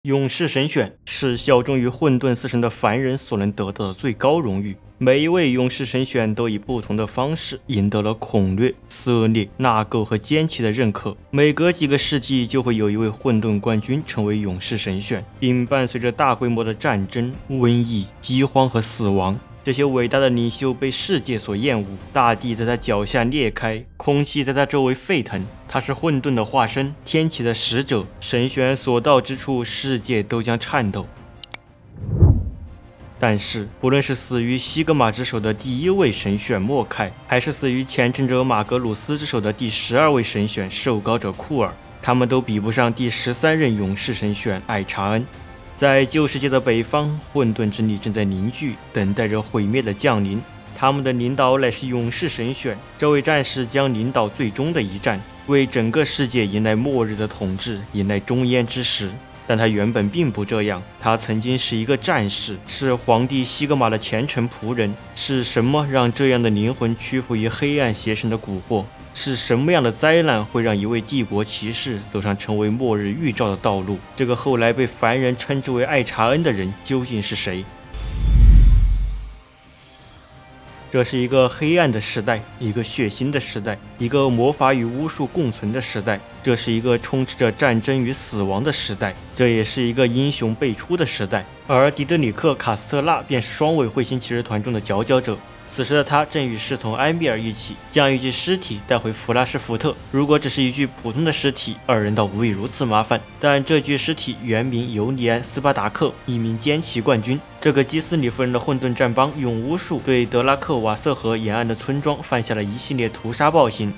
勇士神选是效忠于混沌死神的凡人所能得到的最高荣誉。每一位勇士神选都以不同的方式赢得了孔略、色列、纳垢和奸奇的认可。每隔几个世纪，就会有一位混沌冠军成为勇士神选，并伴随着大规模的战争、瘟疫、饥荒和死亡。这些伟大的领袖被世界所厌恶，大地在他脚下裂开，空气在他周围沸腾。他是混沌的化身，天启的使者，神选所到之处，世界都将颤抖。但是，不论是死于西格玛之手的第一位神选莫凯，还是死于虔诚者马格鲁斯之手的第12位神选受膏者库尔，他们都比不上第13任勇士神选艾查恩。在旧世界的北方，混沌之力正在凝聚，等待着毁灭的降临。他们的领导乃是勇士神选，这位战士将领导最终的一战，为整个世界迎来末日的统治，迎来终焉之时。但他原本并不这样，他曾经是一个战士，是皇帝西格玛的虔诚仆人。是什么让这样的灵魂屈服于黑暗邪神的蛊惑？是什么样的灾难会让一位帝国骑士走上成为末日预兆的道路？这个后来被凡人称之为艾查恩的人究竟是谁？这是一个黑暗的时代，一个血腥的时代，一个魔法与巫术共存的时代。这是一个充斥着战争与死亡的时代，这也是一个英雄辈出的时代。而迪德里克·卡斯特拉便是双尾彗星骑士团中的佼佼者。此时的他正与侍从埃米尔一起将一具尸体带回弗拉什福特。如果只是一具普通的尸体，二人倒无以如此麻烦。但这具尸体原名尤尼安·斯巴达克，一名歼旗冠军。这个基斯里夫人的混沌战帮用巫术对德拉克瓦瑟河沿岸的村庄犯下了一系列屠杀暴行。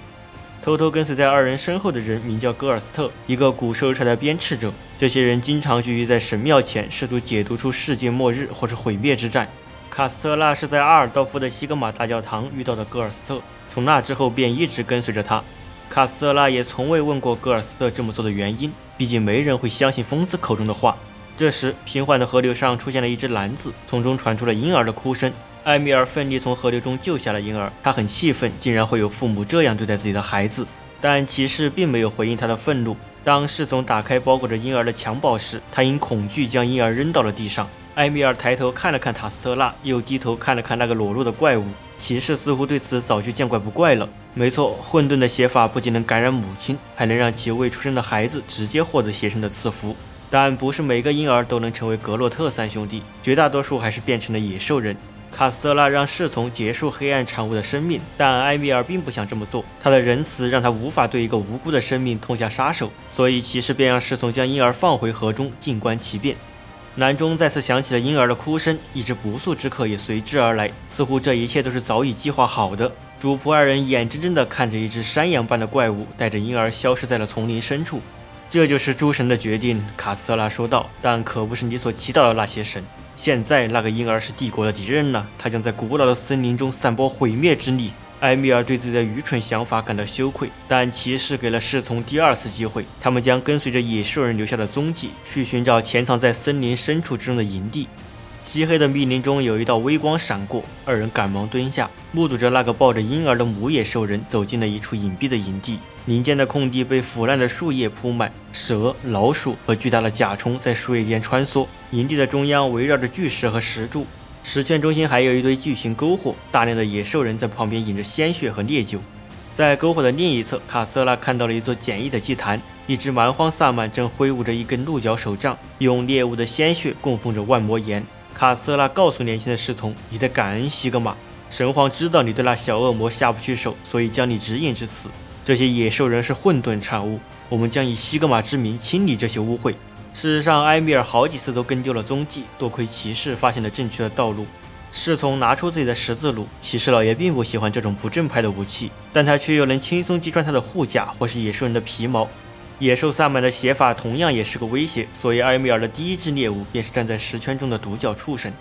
偷偷跟随在二人身后的人名叫戈尔斯特，一个古收柴的鞭笞者。这些人经常聚集在神庙前，试图解读出世界末日或是毁灭之战。卡斯特拉是在阿尔道夫的西格玛大教堂遇到的戈尔斯特，从那之后便一直跟随着他。卡斯特拉也从未问过戈尔斯特这么做的原因，毕竟没人会相信疯子口中的话。这时，平缓的河流上出现了一只篮子，从中传出了婴儿的哭声。埃米尔奋力从河流中救下了婴儿，他很气愤，竟然会有父母这样对待自己的孩子。但骑士并没有回应他的愤怒。当侍从打开包裹着婴儿的襁褓时，他因恐惧将婴儿扔到了地上。埃米尔抬头看了看塔斯特拉，又低头看了看那个裸露的怪物。骑士似乎对此早就见怪不怪了。没错，混沌的邪法不仅能感染母亲，还能让其未出生的孩子直接获得邪神的赐福。但不是每个婴儿都能成为格洛特三兄弟，绝大多数还是变成了野兽人。卡斯特拉让侍从结束黑暗产物的生命，但埃米尔并不想这么做。他的仁慈让他无法对一个无辜的生命痛下杀手，所以骑士便让侍从将婴儿放回河中，静观其变。南中再次响起了婴儿的哭声，一只不速之客也随之而来，似乎这一切都是早已计划好的。主仆二人眼睁睁地看着一只山羊般的怪物带着婴儿消失在了丛林深处。这就是诸神的决定，卡斯特拉说道，但可不是你所祈祷的那些神。现在那个婴儿是帝国的敌人了，他将在古老的森林中散播毁灭之力。埃米尔对自己的愚蠢想法感到羞愧，但骑士给了侍从第二次机会，他们将跟随着野兽人留下的踪迹，去寻找潜藏在森林深处之中的营地。漆黑的密林中有一道微光闪过，二人赶忙蹲下，目睹着那个抱着婴儿的母野兽人走进了一处隐蔽的营地。林间的空地被腐烂的树叶铺满，蛇、老鼠和巨大的甲虫在树叶间穿梭。营地的中央围绕着巨石和石柱，石圈中心还有一堆巨型篝火，大量的野兽人在旁边饮着鲜血和烈酒。在篝火的另一侧，卡斯特拉看到了一座简易的祭坛，一只蛮荒萨满正挥舞着一根鹿角手杖，用猎物的鲜血供奉着万魔岩。卡斯特拉告诉年轻的侍从：“你得感恩西格玛，神皇知道你对那小恶魔下不去手，所以将你指引至此。这些野兽人是混沌产物，我们将以西格玛之名清理这些污秽。”事实上，埃米尔好几次都跟丢了踪迹，多亏骑士发现了正确的道路。侍从拿出自己的十字弩，骑士老爷并不喜欢这种不正派的武器，但他却又能轻松击穿他的护甲或是野兽人的皮毛。野兽萨满的邪法同样也是个威胁，所以埃米尔的第一只猎物便是站在石圈中的独角畜生。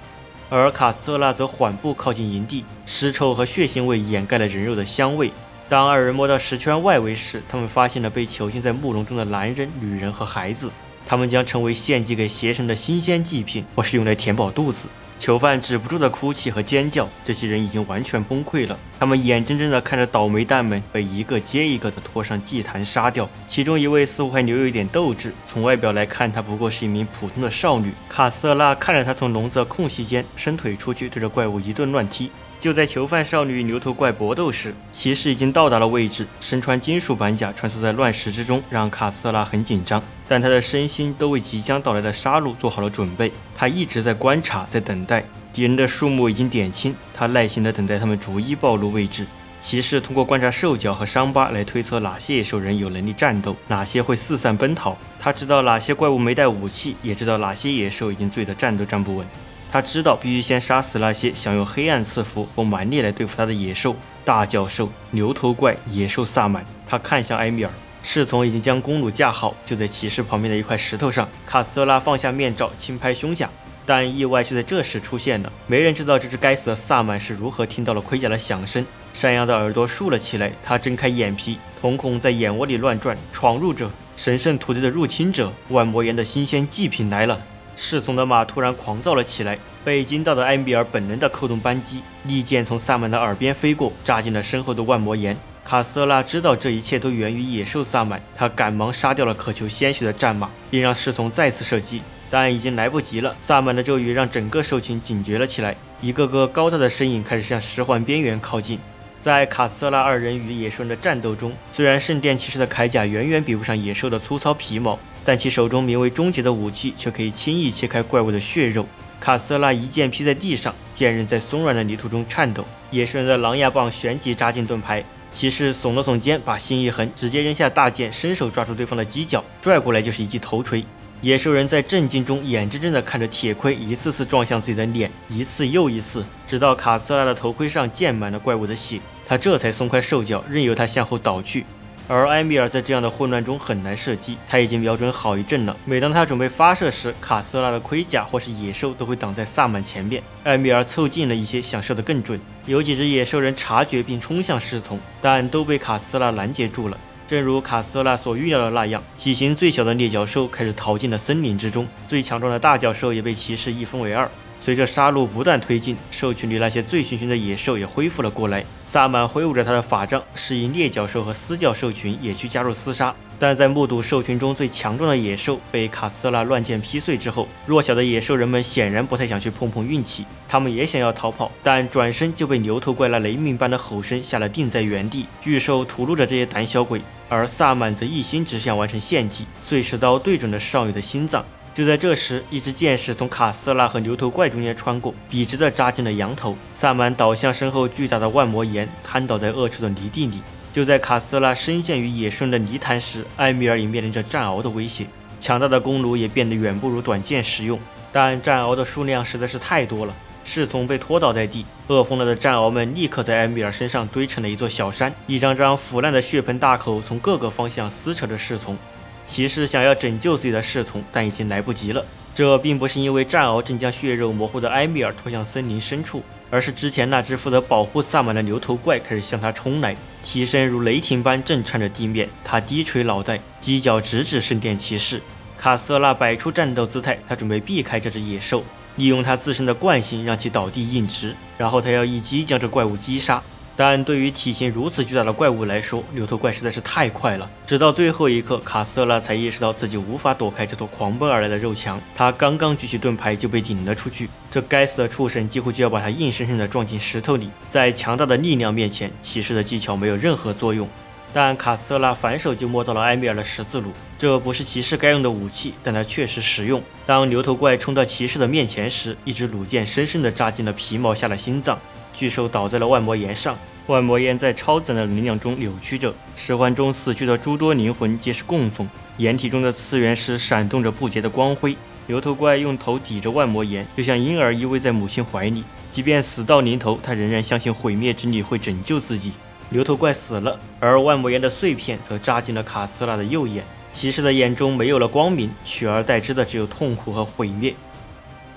而卡斯特拉则缓步靠近营地，尸臭和血腥味掩盖了人肉的香味。当二人摸到石圈外围时，他们发现了被囚禁在木笼中的男人、女人和孩子。他们将成为献祭给邪神的新鲜祭品，或是用来填饱肚子。囚犯止不住的哭泣和尖叫，这些人已经完全崩溃了。他们眼睁睁地看着倒霉蛋们被一个接一个的拖上祭坛杀掉。其中一位似乎还留有一点斗志，从外表来看，她不过是一名普通的少女。卡瑟拉看着她从笼子的空隙间伸腿出去，对着怪物一顿乱踢。就在囚犯少女与牛头怪搏斗时，骑士已经到达了位置，身穿金属板甲穿梭在乱石之中，让卡瑟拉很紧张，但她的身心都为即将到来的杀戮做好了准备。她一直在观察，在等待。敌人的数目已经点清，她耐心地等待他们逐一暴露位置。骑士通过观察兽脚和伤疤来推测哪些野兽人有能力战斗，哪些会四散奔逃。他知道哪些怪物没带武器，也知道哪些野兽已经醉得站都站不稳。他知道必须先杀死那些想用黑暗赐福或蛮力来对付他的野兽：大教授、牛头怪、野兽萨满。他看向埃米尔，侍从已经将弓弩架好，就在骑士旁边的一块石头上。卡斯特拉放下面罩，轻拍胸甲。但意外却在这时出现了。没人知道这只该死的萨满是如何听到了盔甲的响声。山羊的耳朵竖了起来，他睁开眼皮，瞳孔在眼窝里乱转。闯入者，神圣土地的入侵者，万魔岩的新鲜祭品来了！侍从的马突然狂躁了起来，被惊到的埃米尔本能地扣动扳机，利剑从萨满的耳边飞过，扎进了身后的万魔岩。卡瑟拉知道这一切都源于野兽萨满，他赶忙杀掉了渴求鲜血的战马，并让侍从再次射击，但已经来不及了。萨满的咒语让整个兽群警觉了起来，一个个高大的身影开始向石环边缘靠近。在卡斯特拉二人与野兽人的战斗中，虽然圣殿骑士的铠甲远远比不上野兽的粗糙皮毛，但其手中名为终结的武器却可以轻易切开怪物的血肉。卡斯特拉一剑劈在地上，剑刃在松软的泥土中颤抖。野兽人的狼牙棒旋即扎进盾牌，骑士耸了耸肩，把心一横，直接扔下大剑，伸手抓住对方的犄角，拽过来就是一记头锤。野兽人在震惊中眼睁睁地看着铁盔一次次撞向自己的脸，一次又一次，直到卡斯特拉的头盔上溅满了怪物的血，他这才松开手脚，任由他向后倒去。而埃米尔在这样的混乱中很难射击，他已经瞄准好一阵了。每当他准备发射时，卡斯特拉的盔甲或是野兽都会挡在萨满前面。埃米尔凑近了一些，想射得更准。有几只野兽人察觉并冲向侍从，但都被卡斯特拉拦截住了。正如卡斯特拉所预料的那样，体型最小的猎角兽开始逃进了森林之中，最强壮的大角兽也被骑士一分为二。随着杀戮不断推进，兽群里那些醉醺醺的野兽也恢复了过来。萨满挥舞着他的法杖，示意猎角兽和私教兽群也去加入厮杀。但在目睹兽群中最强壮的野兽被卡斯特拉乱箭劈碎之后，弱小的野兽人们显然不太想去碰碰运气。他们也想要逃跑，但转身就被牛头怪那雷鸣般的吼声吓得定在原地。巨兽屠戮着这些胆小鬼，而萨满则一心只想完成献祭，碎石刀对准了少女的心脏。就在这时，一支箭矢从卡斯特拉和牛头怪中间穿过，笔直地扎进了羊头。萨满倒向身后巨大的万魔岩，瘫倒在恶臭的泥地里。就在卡斯特拉深陷于野兽人的泥潭时，埃米尔也面临着战鳌的威胁。强大的弓弩也变得远不如短剑实用，但战鳌的数量实在是太多了。侍从被拖倒在地，饿疯了的战鳌们立刻在埃米尔身上堆成了一座小山，一张张腐烂的血盆大口从各个方向撕扯着侍从。骑士想要拯救自己的侍从，但已经来不及了。这并不是因为战鳌正将血肉模糊的埃米尔拖向森林深处，而是之前那只负责保护萨满的牛头怪开始向他冲来，蹄声如雷霆般震颤着地面。他低垂脑袋，犄角直指圣殿骑士。卡斯特拉摆出战斗姿态，他准备避开这只野兽，利用他自身的惯性让其倒地硬直，然后他要一击将这怪物击杀。但对于体型如此巨大的怪物来说，牛头怪实在是太快了。直到最后一刻，卡斯特拉才意识到自己无法躲开这坨狂奔而来的肉墙。他刚刚举起盾牌就被顶了出去，这该死的畜生几乎就要把他硬生生地撞进石头里。在强大的力量面前，骑士的技巧没有任何作用。但卡斯特拉反手就摸到了埃米尔的十字弩，这不是骑士该用的武器，但它确实实用。当牛头怪冲到骑士的面前时，一支弩箭深深地扎进了皮毛下的心脏。巨兽倒在了万魔岩上，万魔岩在超自然的能量中扭曲着，石环中死去的诸多灵魂皆是供奉，岩体中的次元石闪动着不洁的光辉。牛头怪用头抵着万魔岩，就像婴儿依偎在母亲怀里，即便死到临头，他仍然相信毁灭之力会拯救自己。牛头怪死了，而万魔岩的碎片则扎进了卡斯特拉的右眼。骑士的眼中没有了光明，取而代之的只有痛苦和毁灭。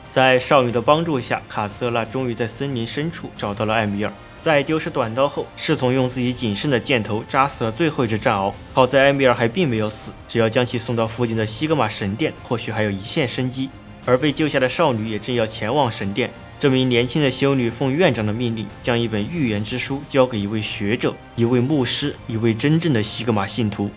在少女的帮助下，卡斯特拉终于在森林深处找到了艾米尔。在丢失短刀后，侍从用自己仅剩的箭头扎死了最后一只战鳌。好在艾米尔还并没有死，只要将其送到附近的西格玛神殿，或许还有一线生机。而被救下的少女也正要前往神殿。这名年轻的修女奉院长的命令，将一本预言之书交给一位学者、一位牧师、一位真正的西格玛信徒。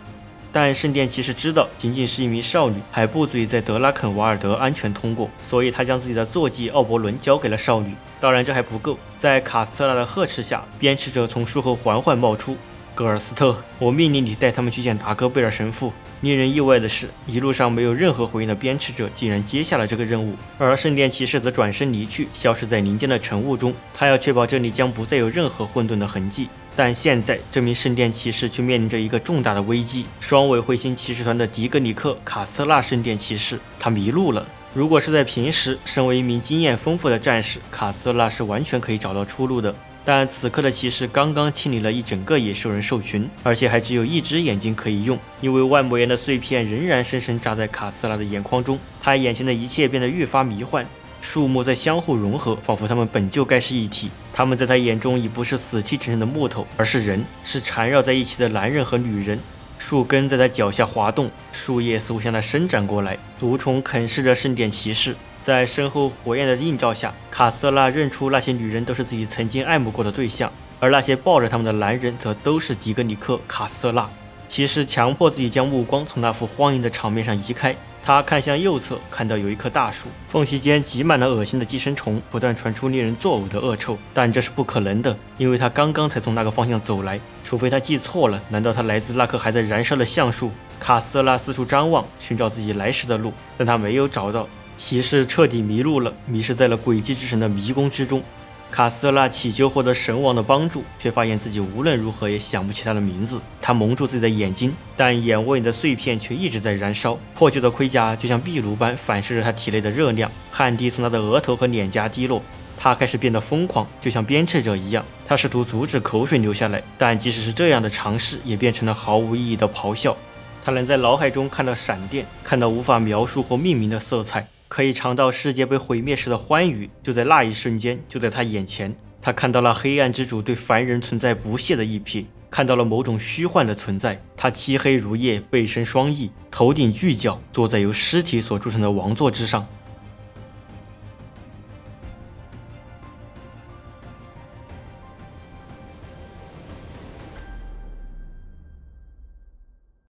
但圣殿骑士知道，仅仅是一名少女还不足以在德拉肯瓦尔德安全通过，所以他将自己的坐骑奥伯伦交给了少女。当然，这还不够，在卡斯特拉的呵斥下，鞭笞者从树后缓缓冒出。戈尔斯特，我命令你带他们去见达戈贝尔神父。令人意外的是，一路上没有任何回应的鞭笞者竟然接下了这个任务，而圣殿骑士则转身离去，消失在林间的晨雾中。他要确保这里将不再有任何混沌的痕迹。但现在，这名圣殿骑士却面临着一个重大的危机：双尾彗星骑士团的迪格尼克·卡斯特拉圣殿骑士，他迷路了。如果是在平时，身为一名经验丰富的战士，卡斯特拉是完全可以找到出路的。但此刻的骑士刚刚清理了一整个野兽人兽群，而且还只有一只眼睛可以用，因为万魔岩的碎片仍然深深扎在卡斯特拉的眼眶中。他眼前的一切变得愈发迷幻，树木在相互融合，仿佛它们本就该是一体。他们在他眼中已不是死气沉沉的木头，而是人，是缠绕在一起的男人和女人。树根在他脚下滑动，树叶似乎向他伸展过来，毒虫啃噬着圣殿骑士。在身后火焰的映照下，卡斯特拉认出那些女人都是自己曾经爱慕过的对象，而那些抱着他们的男人则都是迪格尼克·卡斯特拉。骑士强迫自己将目光从那幅荒淫的场面上移开，他看向右侧，看到有一棵大树，缝隙间挤满了恶心的寄生虫，不断传出令人作呕的恶臭。但这是不可能的，因为他刚刚才从那个方向走来，除非他记错了，难道他来自那棵还在燃烧的橡树？卡斯特拉四处张望，寻找自己来时的路，但他没有找到。骑士彻底迷路了，迷失在了诡计之神的迷宫之中。卡斯特拉祈求获得神王的帮助，却发现自己无论如何也想不起他的名字。他蒙住自己的眼睛，但眼窝里的碎片却一直在燃烧。破旧的盔甲就像壁炉般反射着他体内的热量，汗滴从他的额头和脸颊滴落。他开始变得疯狂，就像鞭笞者一样。他试图阻止口水流下来，但即使是这样的尝试，也变成了毫无意义的咆哮。他能在脑海中看到闪电，看到无法描述或命名的色彩。可以尝到世界被毁灭时的欢愉，就在那一瞬间，就在他眼前。他看到了黑暗之主对凡人存在不屑的一瞥，看到了某种虚幻的存在。他漆黑如夜，背身双翼，头顶巨角，坐在由尸体所铸成的王座之上。